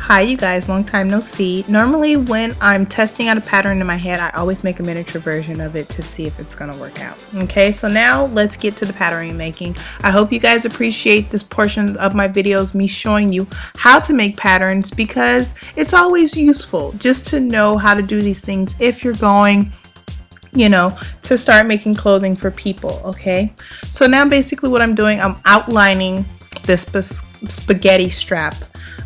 Hi you guys, long time no see. Normally when I'm testing out a pattern in my head, I always make a miniature version of it to see if it's gonna work out. Okay, so now let's get to the pattern making. I hope you guys appreciate this portion of my videos, me showing you how to make patterns, because it's always useful just to know how to do these things if you're going, you know, to start making clothing for people. Okay, so now basically what I'm doing, I'm outlining this spaghetti strap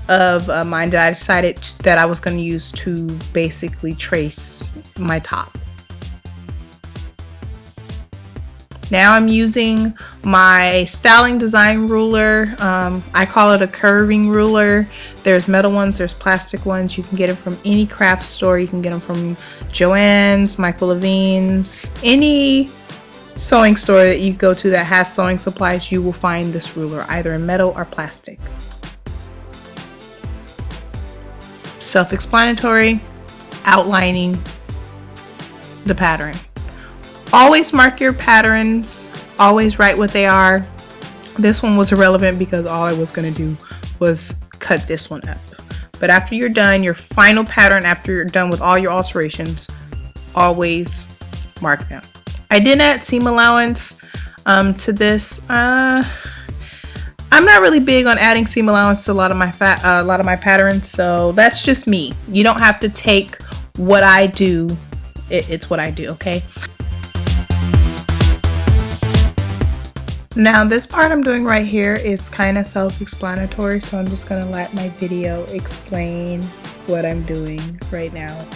of mine that I decided that I was going to use to basically trace my top. Now I'm using my styling design ruler. I call it a curving ruler. There's metal ones, there's plastic ones. You can get it from any craft store. You can get them from Joann's, Michael Levine's, any sewing store that you go to that has sewing supplies. You will find this ruler either in metal or plastic. Self-explanatory, outlining the pattern. Always mark your patterns, always write what they are. This one was irrelevant because all I was going to do was cut this one up. But after you're done, your final pattern, after you're done with all your alterations, always mark them. I did add seam allowance to this. I'm not really big on adding seam allowance to a lot of my patterns, so that's just me. You don't have to take what I do. It's what I do, okay? Now this part I'm doing right here is kind of self-explanatory, so I'm just gonna let my video explain what I'm doing right now.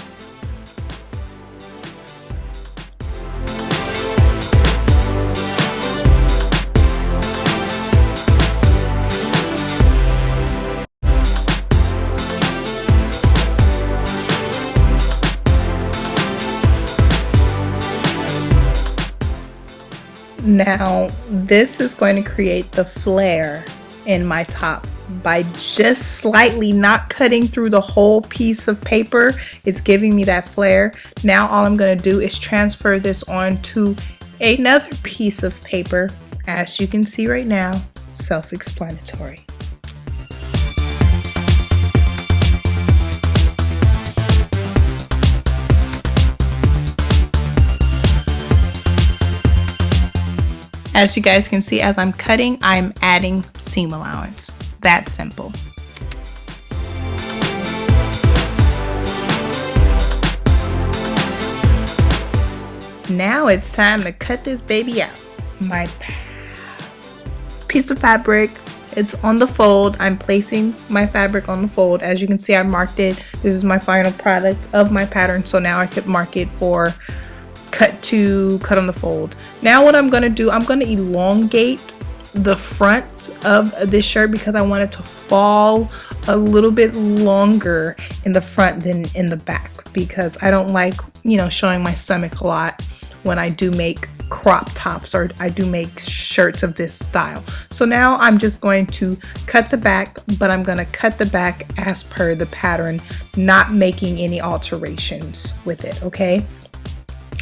Now this is going to create the flare in my top by just slightly not cutting through the whole piece of paper. It's giving me that flare. Now all I'm going to do is transfer this onto another piece of paper. As you can see right now, self-explanatory. As you guys can see, as I'm cutting, I'm adding seam allowance. That simple. Now it's time to cut this baby out. My piece of fabric, it's on the fold. I'm placing my fabric on the fold. As you can see, I marked it. This is my final product of my pattern. So now I could mark it for cut on the fold. Now what I'm going to do, I'm going to elongate the front of this shirt because I want it to fall a little bit longer in the front than in the back, because I don't like, you know, showing my stomach a lot when I do make crop tops or I do make shirts of this style. So now I'm just going to cut the back, but I'm going to cut the back as per the pattern, not making any alterations with it, okay?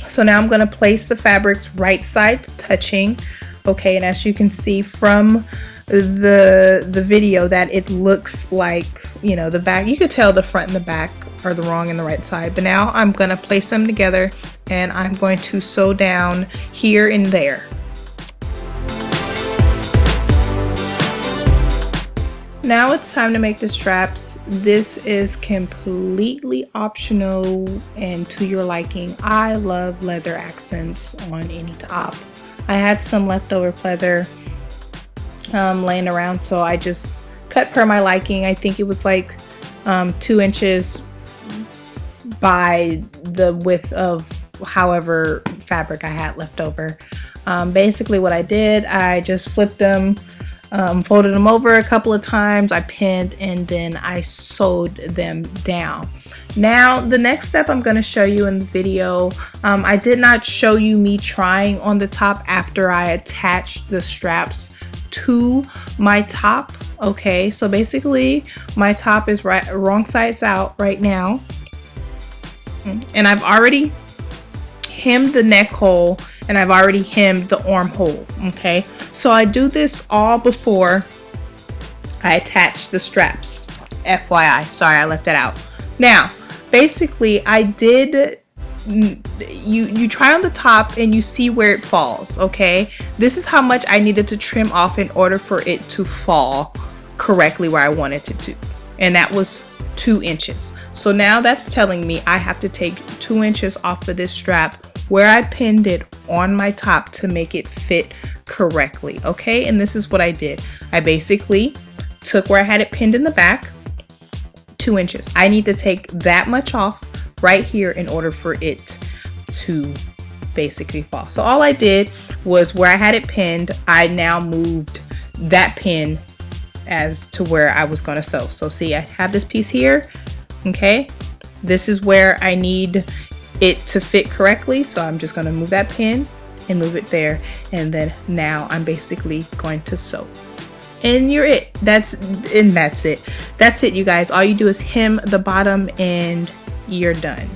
So now I'm going to place the fabrics right sides touching, okay, and as you can see from the video that it looks like, you know, the back, you could tell the front and the back are the wrong and the right side. But now I'm going to place them together and I'm going to sew down here and there. Now it's time to make the straps. This is completely optional and to your liking. I love leather accents on any top. I had some leftover pleather laying around, so I just cut per my liking. I think it was like 2 inches by the width of however fabric I had left over. Basically what I did, I just flipped them, folded them over a couple of times, I pinned, and then I sewed them down. Now the next step I'm going to show you in the video, I did not show you me trying on the top after I attached the straps to my top. Okay, so basically my top is wrong sides out right now, and I've already hemmed the neck hole and I've already hemmed the armhole. Okay, so I do this all before I attach the straps. FYI, sorry I left that out. Now basically I did, you try on the top and you see where it falls. Okay, this is how much I needed to trim off in order for it to fall correctly where I wanted it to, and that was 2 inches. So now that's telling me I have to take 2 inches off of this strap where I pinned it on my top to make it fit correctly. Okay, and this is what I did. I basically took where I had it pinned in the back, 2 inches. I need to take that much off right here in order for it to basically fall. So all I did was where I had it pinned, I now moved that pin as to where I was going to sew. So see, I have this piece here. Okay, this is where I need it to fit correctly, so I'm just going to move that pin and move it there, and then now I'm basically going to sew. And you're it. That's it. That's it, you guys. All you do is hem the bottom and you're done.